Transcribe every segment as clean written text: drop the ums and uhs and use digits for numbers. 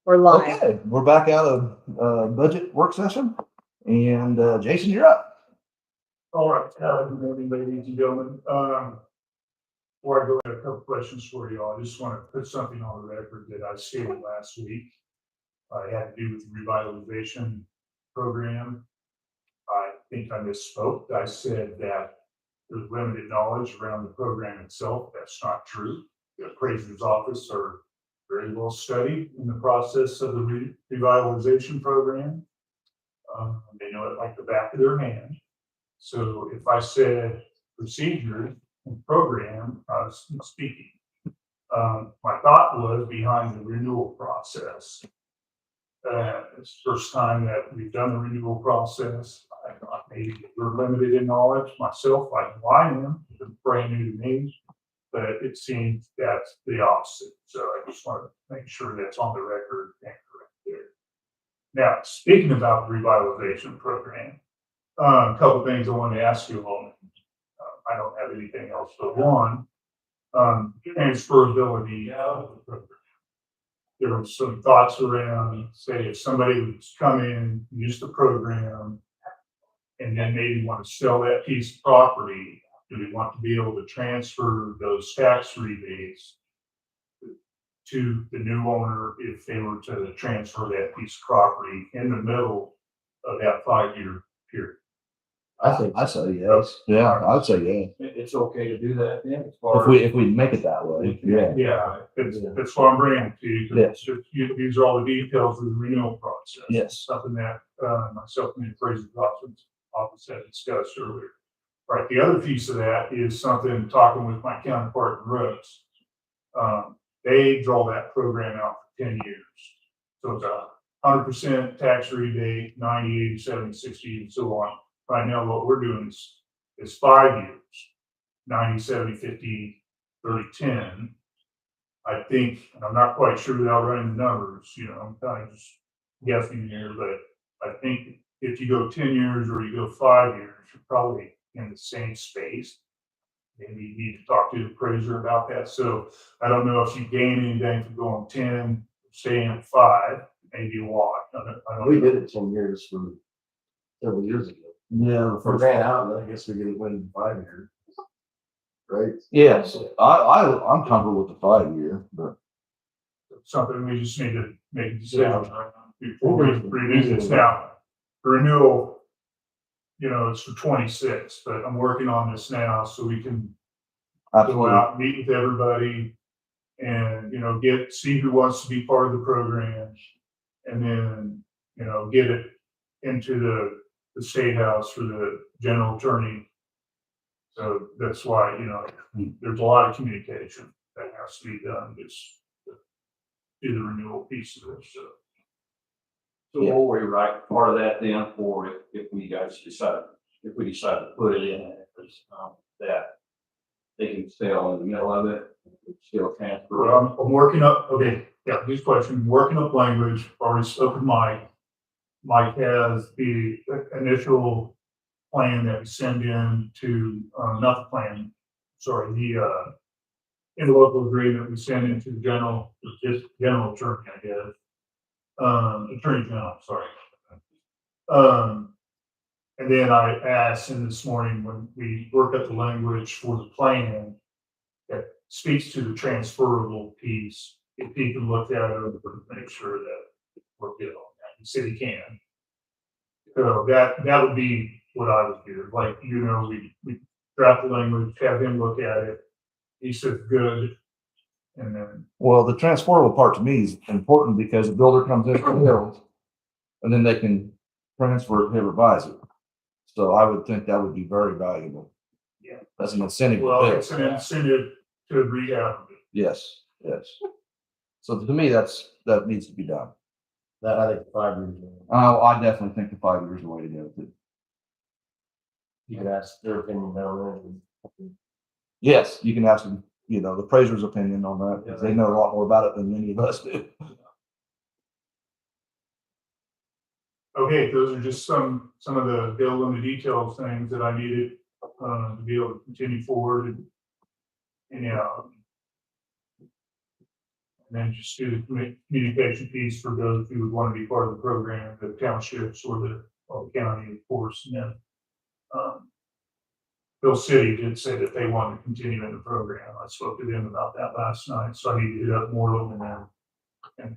We're live. Okay, we're back out of budget work session, and Jason, you're up. All right, good morning, ladies and gentlemen. Before I go, I have a couple questions for you all. I just want to put something on the record that I stated last week. It had to do with the revitalization program. I think I misspoke. I said that there's limited knowledge around the program itself. That's not true. The appraiser's office are very well studied in the process of the revitalization program. They know it like the back of their hand. So if I said procedure and program, I was speaking. My thought was behind the renewal process. It's the first time that we've done the renewal process. I thought maybe we're limited in knowledge myself. I know I am. It's brand new to me, but it seems that's the opposite. So I just want to make sure that's on the record and correct there. Now, speaking about the revitalization program, a couple things I want to ask you all. I don't have anything else, but one, transferability of the program. There were some thoughts around, say, if somebody would come in, use the program, and then maybe want to sell that piece of property, do we want to be able to transfer those tax rebates to the new owner if they were to transfer that piece of property in the middle of that 5-year period? I'd say yes. Yeah, I'd say yeah. It's okay to do that then, as far as. If we make it that way, yeah. Yeah, that's what I'm bringing it to you. 'Cause Yeah. it's just, these are all the details of the renewal process. Yes. Something that myself and the appraiser's office had discussed earlier. Right, the other piece of that is something talking with my counterpart in Rose. They draw that program out for 10 years. So it's 100% tax rebate, 90, 80, 70, 60, and so on. Right now, what we're doing is 5 years, 90, 70, 50, 30, 10. I think, and I'm not quite sure without running the numbers, I'm kind of just guessing here, but I think if you go 10 years or you go 5 years, you're probably in the same space. Maybe you need to talk to the appraiser about that. So I don't know if you gain anything from going 10, staying at 5, maybe a lot. I don't We know. did it 10 years for several years ago. Yeah, the We first. ran out, and I guess we get it win 5 years. Right? Yes, I'm comfortable with the 5-year, but Something we just need to make a decision on before we renew this. Now, the renewal, it's for 26, but I'm working on this now so we can go absolutely. out, meet with everybody and, see who wants to be part of the program. And then, get it into the state house for the general attorney. So that's why, there's a lot of communication that has to be done just to do the renewal piece of it. So we'll rewrite part of that then for if we decide to put it in, that they can sell in the middle of it, still transfer. Well, I'm working up, okay, yeah, this question, working up language, already spoken to Mike. Mike has the initial plan that we send in to, not the plan, sorry, the interlocal agreement we send into the general attorney, I guess. Attorney General, sorry. And then I asked him this morning when we work up the language for the plan that speaks to the transferable piece, if he can look at it and make sure that we're good on that. He said he can. So that would be what I would do. Like, we draft the language, have him look at it. He said good. And then, well, the transferable part to me is important because the builder comes in and builds, and then they can transfer it and revise it. So I would think that would be very valuable. Yeah. That's an incentive. well, to it's build. an incentive to rehab it. Yes, yes. So to me, that needs to be done. That I think 5 years. I definitely think the 5 years is the way to go. You can ask their opinion on it. Yes, you can ask them, the appraiser's opinion on that, because they know a lot more about it than any of us do. Okay, those are just some of the build on the details things that I needed to be able to continue forward and And then just do the communication piece for those who would want to be part of the program, the townships or the county, of course, and then, Bill City did say that they wanted to continue in the program. I spoke to them about that last night, so I need to hit up Moreland and then, and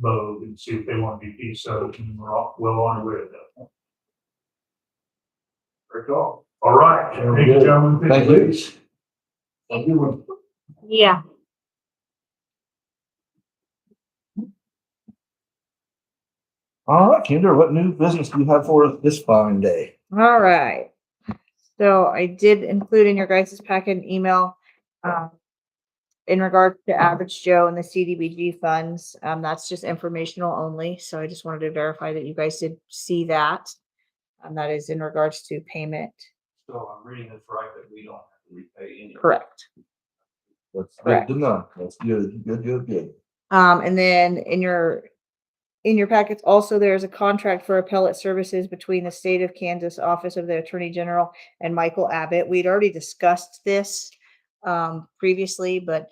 Lowe and see if they want to be piece of it, and we're all well on our way to that point. Very cool. All right, thank you, gentlemen. Thank you. ladies. Thank you. Yeah. All right, Kinder, what new business do you have for us this fine day? All right. So I did include in your guys' packet an email in regard to Average Joe and the CDBG funds. That's just informational only. So I just wanted to verify that you guys did see that. That is in regards to payment. So I'm reading this right, that we don't have to repay any. Correct. That's good Correct. to know. That's good, good. And then in your packets, also there's a contract for appellate services between the state of Kansas Office of the Attorney General and Michael Abbott. We'd already discussed this previously, but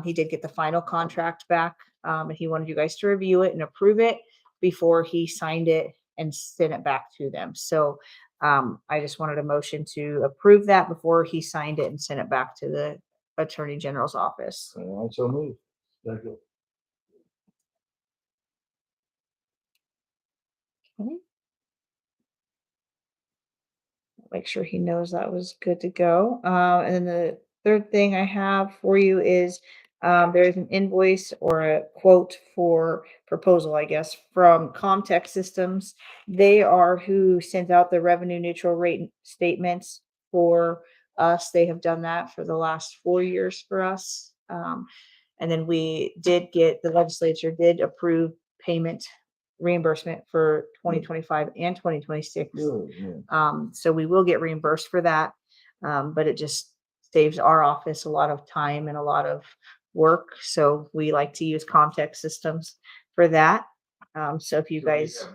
he did get the final contract back. And he wanted you guys to review it and approve it before he signed it and sent it back to them. So I just wanted a motion to approve that before he signed it and sent it back to the Attorney General's office. All right, so move. Second. Make sure he knows that was good to go. And then the third thing I have for you is there's an invoice or a quote for proposal, I guess, from Comtech Systems. They are who sent out the revenue neutral rate statements for us. They have done that for the last 4 years for us. And then we did get, the legislature did approve payment reimbursement for 2025 and 2026. Good, yeah. So we will get reimbursed for that. But it just saves our office a lot of time and a lot of work. So we like to use Comtech Systems for that. So if you guys,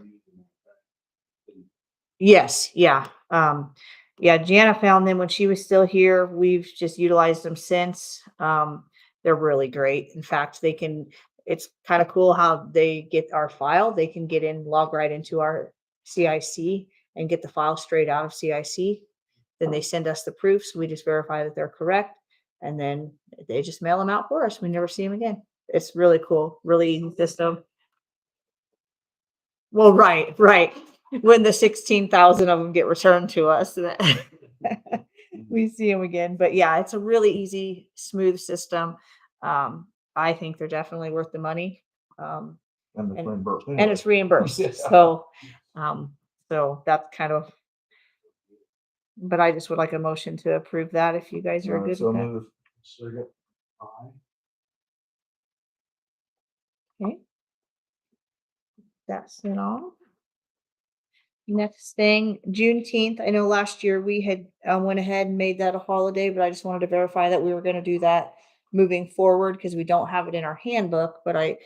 yes, yeah. Yeah, Jana found them when she was still here. We've just utilized them since. They're really great. In fact, it's kind of cool how they get our file. They can get in, log right into our CIC and get the file straight out of CIC. Then they send us the proofs. We just verify that they're correct. And then they just mail them out for us. We never see them again. It's really cool. Really easy system. Well, right. When the 16,000 of them get returned to us, we see them again. But yeah, it's a really easy, smooth system. I think they're definitely worth the money. And it's reimbursed. And it's reimbursed. Yeah. So that's kind of, but I just would like a motion to approve that if you guys are All right, good so with that. move. Second. Okay. That's it all. Next thing, Juneteenth. I know last year we had went ahead and made that a holiday, but I just wanted to verify that we were going to do that moving forward because we don't have it in our handbook. But I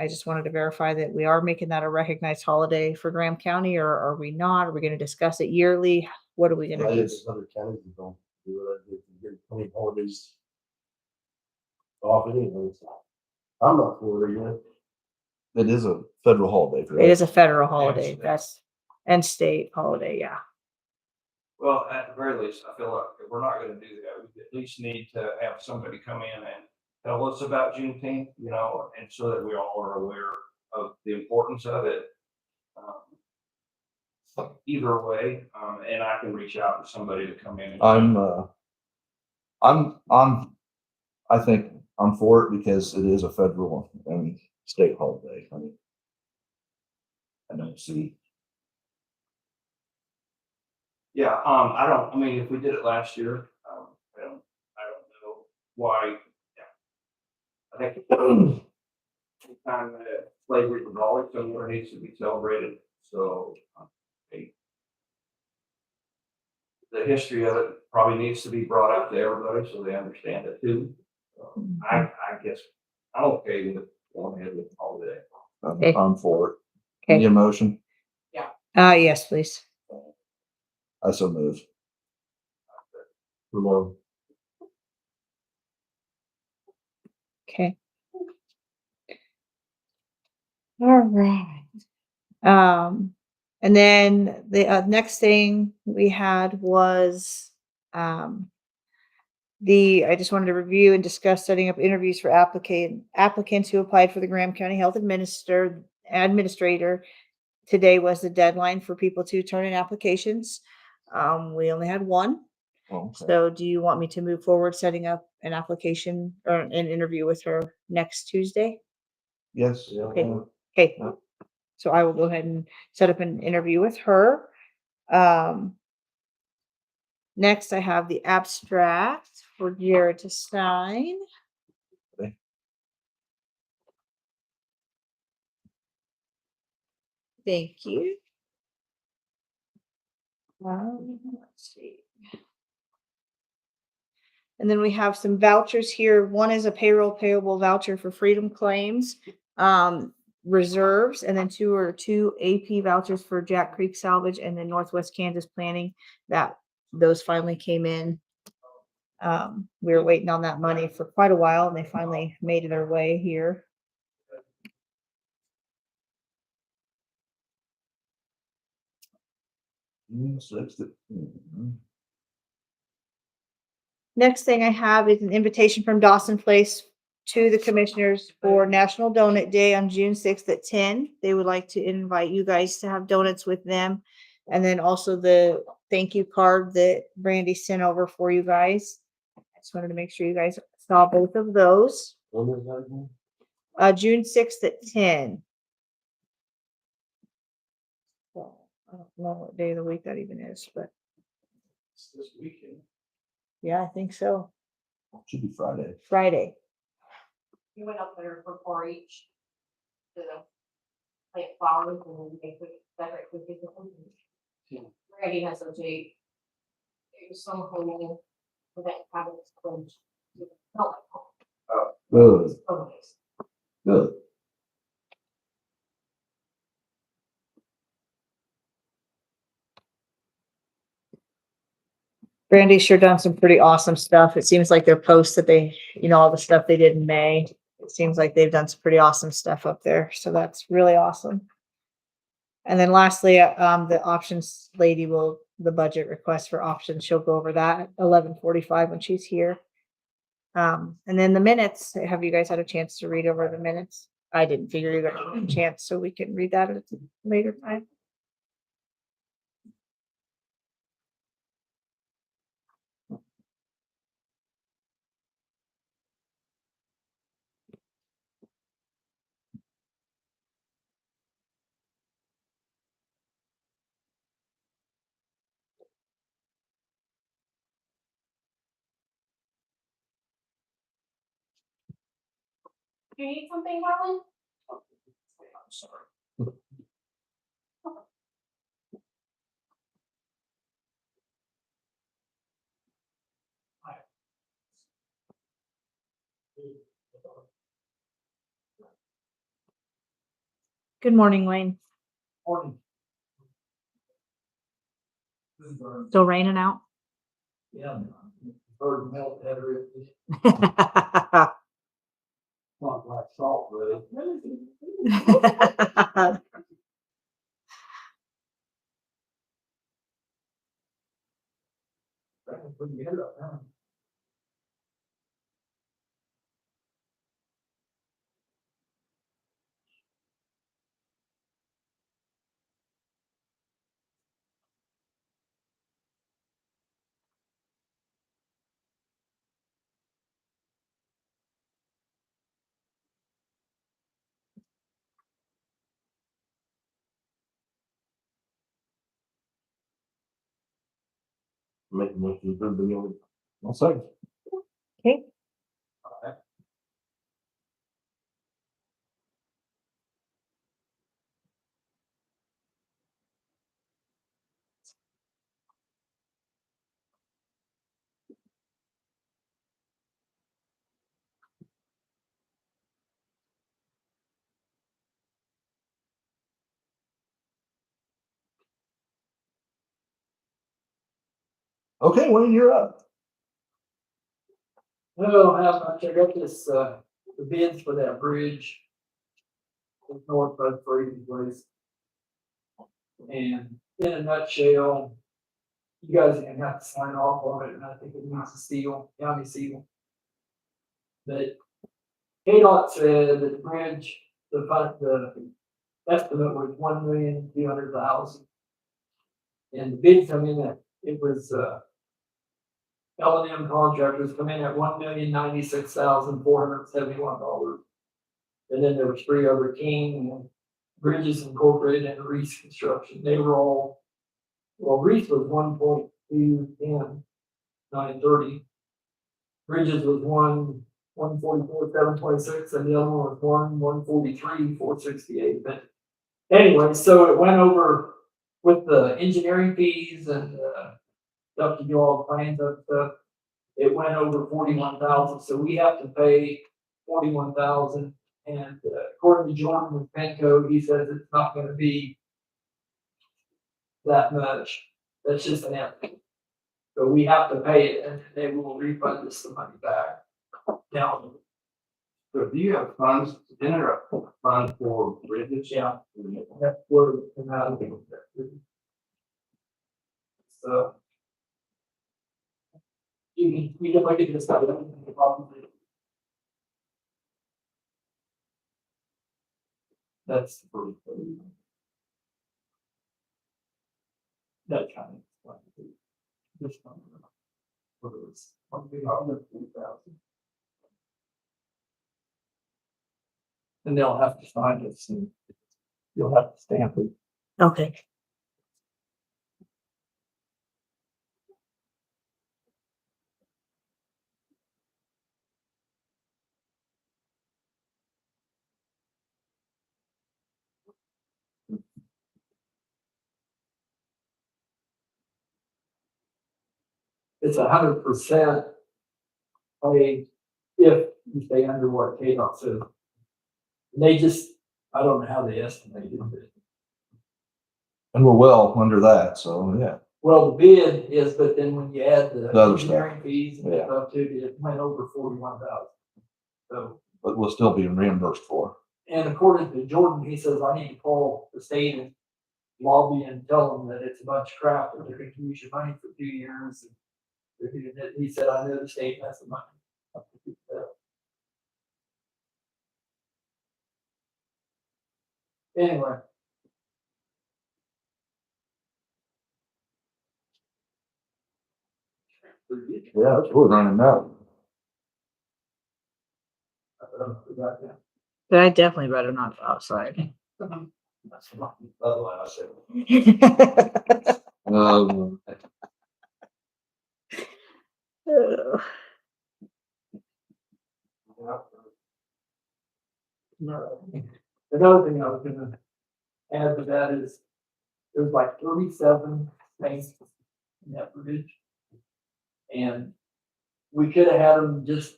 just wanted to verify that we are making that a recognized holiday for Graham County, or are we not? Are we going to discuss it yearly? What are we going to do? Other counties that don't do it, they get plenty of holidays off anyways. I'm not for it yet. It is a federal holiday, correct? It is a federal holiday. state. That's and state holiday. Yeah. Well, at the very least, I feel like if we're not gonna do that, we at least need to have somebody come in and tell us about Juneteenth, and so that we all are aware of the importance of it. Either way, and I can reach out to somebody to come in. I think I'm for it because it is a federal and state holiday. I don't see. Yeah, I mean, if we did it last year, I don't know why. Yeah. I think anytime that slavery was always somewhere needs to be celebrated, so the history of it probably needs to be brought out to everybody so they understand it too. I guess I'm okay with going ahead with the holiday. Okay. I'm for it. Okay. Need a motion? Yes, please. I so move. Come on. Okay. All right. And then the next thing we had was, I just wanted to review and discuss setting up interviews for applicants who applied for the Graham County Health Administrator. Today was the deadline for people to turn in applications. We only had one. Oh, okay. So do you want me to move forward setting up an application or an interview with her next Tuesday? Yes. Okay. Okay. Yeah. So I will go ahead and set up an interview with her. Next I have the abstract for Jared to sign. Okay. Thank you. Let's see. And then we have some vouchers here. One is a payroll payable voucher for Freedom Claims, reserves, and then two AP vouchers for Jack Creek Salvage and then Northwest Kansas Planning. Those finally came in. We were waiting on that money for quite a while and they finally made their way here. Next thing I have is an invitation from Dawson Place to the commissioners for National Donut Day on June 6th at 10. They would like to invite you guys to have donuts with them. And then also the thank you card that Brandy sent over for you guys. I just wanted to make sure you guys saw both of those. When is that again? June 6th at 10. So, I don't know what day of the week that even is, but It's this weekend. yeah, I think so. Should be Friday. Friday. You went up there for 4-H to plant flowers and make separate cookies or something. Randy has a date. There's some home that habits close. No, Good, always. good. Brandy's sure done some pretty awesome stuff. It seems like their posts that all the stuff they did in May. It seems like they've done some pretty awesome stuff up there. So that's really awesome. And then lastly, the options lady the budget request for options, she'll go over that at 11:45 when she's here. And then the minutes, have you guys had a chance to read over the minutes? I didn't figure you guys had a chance, so we can read that at a later time. Do you need something, Marlon? I'm sorry. Good morning, Wayne. Morning. Still raining out? Yeah. Bird melt header. Not like salt, really. Put your head up now. Make a motion to approve the minutes. One second. Okay. Okay, Wayne, you're up. Well, how much I got this, the bids for that bridge. with North Bud Freezing Place. And in a nutshell, you guys are gonna have to sign off on it, and I think it needs a seal, county seal. But KDOT said that the bridge, the estimate was $1,200,000. And the bid come in at, it was, L&M contractors come in at $1,096,471. And then there was three other King, Bridges Incorporated, and Reese Construction. They were all, well, Reese was 1.210,930. Bridges was 144,726, and the other one was 143,468. But anyway, so it went over with the engineering fees and stuff to do all the plans and stuff. It went over 41,000, so we have to pay 41,000. And according to Jordan with Penco, he says it's not gonna be that much. That's just an estimate. So we have to pay it, and they will refund us the money back. Now, So do you have funds, isn't there a fund for bridges? yeah, that's where it came out of. So. You can look at this stuff. That's pretty. That kind of. This one. What it was, 1,040,000. And they'll have to sign it soon. You'll have to stamp it. Okay. It's 100% pay if you stay under what KDOT says. And they just, I don't know how they estimated it. And we're well under that, so yeah. Well, the bid is, but then when you add the The other stuff. engineering fees and Yeah. stuff too, it went over 41,000. So, But we'll still be reimbursed for. and according to Jordan, he says I need to call the state and lobby and tell them that it's a bunch of crap, that they're gonna use your money for 2 years. And they're doing it. He said, I know the state has the money. Anyway. Yeah, it's really running out. But I definitely better not go outside. That's what I said. Ugh. Another thing I was gonna add to that is there's like 37 things in that bridge. And we could have had them just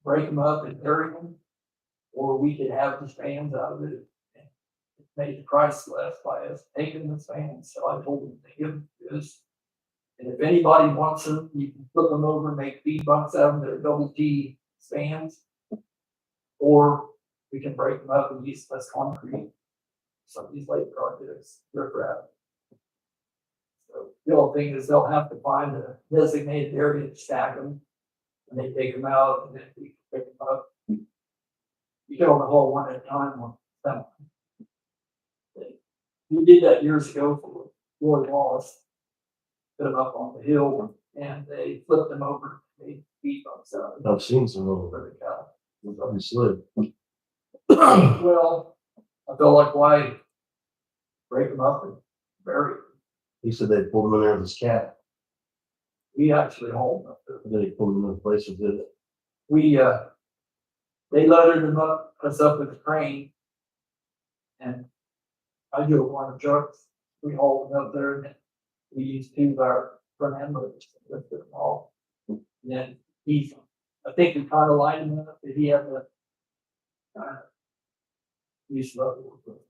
break them up and bury them, or we could have the spans out of it. It made the price less by us taking the spans, so I told them to give this. And if anybody wants them, you can flip them over, make feed bunks out of them, they're double T spans. Or we can break them up and use less concrete. Some of these lake projects, riprap. So the only thing is they'll have to find a designated area to stack them. And they take them out and then we pick them up. You can only haul one at a time on them. We did that years ago for Roy Wallace. Put them up on the hill and they flipped them over, they feed bunks out. I've seen some over the cow. Obviously. Well, I feel like why break them up and bury them? He said they pulled them in there with his cat. We actually hauled them up there. Then he pulled them in places, did it? We, they loaded them up, us up with a crane. And I drove one of the trucks, we hauled them up there and we used two of our front end loaders to lift them all. And then he's, I think we kind of lined him up, that he had the, use of it,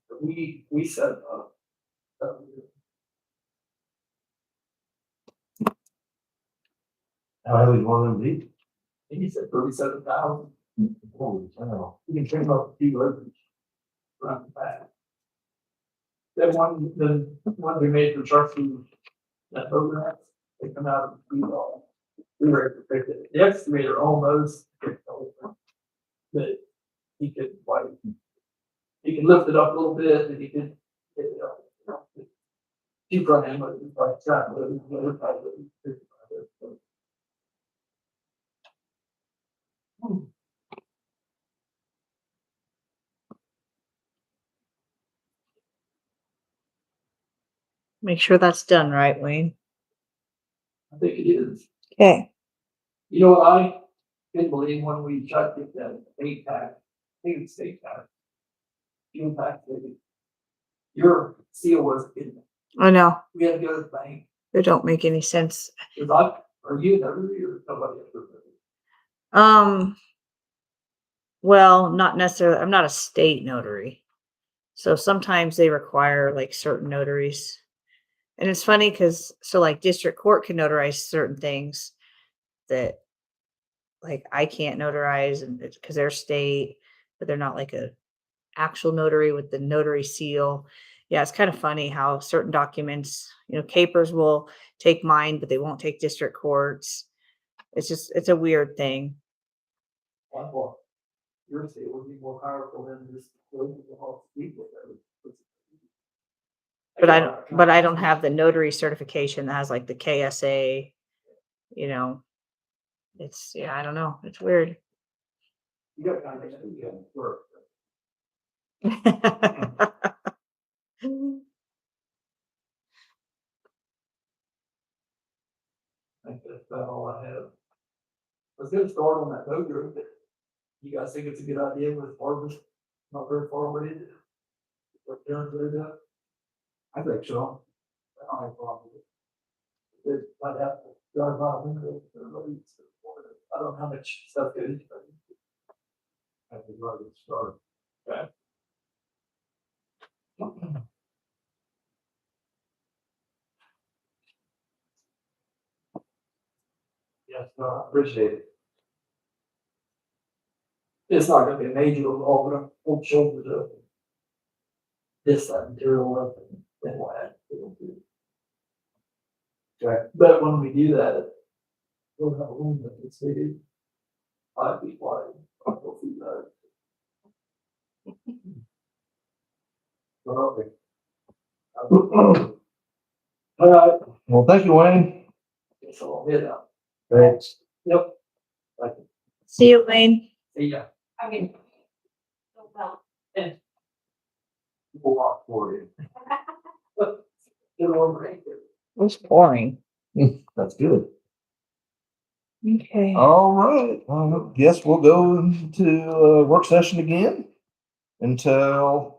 but we set it up. How heavy one of them be? He said 37,000, Holy cow. you can trim up a few loaders. front and back. That one, the one we made for Sharpie, that program, they come out of the wall. We were able to fix it. The excavator almost fixed the whole thing. But he could like, he could lift it up a little bit and he could get it up. He brought him, but it's like that, but it's the other side of it. Make sure that's done right, Wayne. I think it is. Okay. You know what I couldn't believe when we tried to get that 8-pack, I think it's 8-pack. Fuel pack, maybe. Your seal was in, I know. we had to go to the bank. It don't make any sense. Was I, are you a notary or somebody else? Well, not necessarily. I'm not a state notary. So sometimes they require like certain notaries. And it's funny because so like district court can notarize certain things that like I can't notarize and because they're state, but they're not like a actual notary with the notary seal. Yeah, it's kind of funny how certain documents, capers will take mine, but they won't take district courts. It's a weird thing. Well, your seal would be more powerful than this. But I don't have the notary certification that has like the KSA, it's, I don't know. It's weird. You got kind of work. I think that's about all I have. I was gonna start on that boat group, but you guys think it's a good idea with harvest, not very far away? What Darren's laid up? I think so. I don't have a problem with it. I'd have to drive by the window, everybody, I don't know how much stuff goes. I think right at the start. Yes, no, I appreciate it. It's not gonna be a major overhaul, but I'm full shoulders up. That material up and then we'll add. Okay. But when we do that, we'll have a room that it's maybe 5 feet wide, 4 feet wide. Okay. All right, Well, thank you, Wayne. so I'll hit out. Thanks. Yep. See you, Wayne. See ya. I mean. Don't tell. People walk for you. Get over right there. It's pouring. That's good. Okay. All right. Guess we'll go into work session again until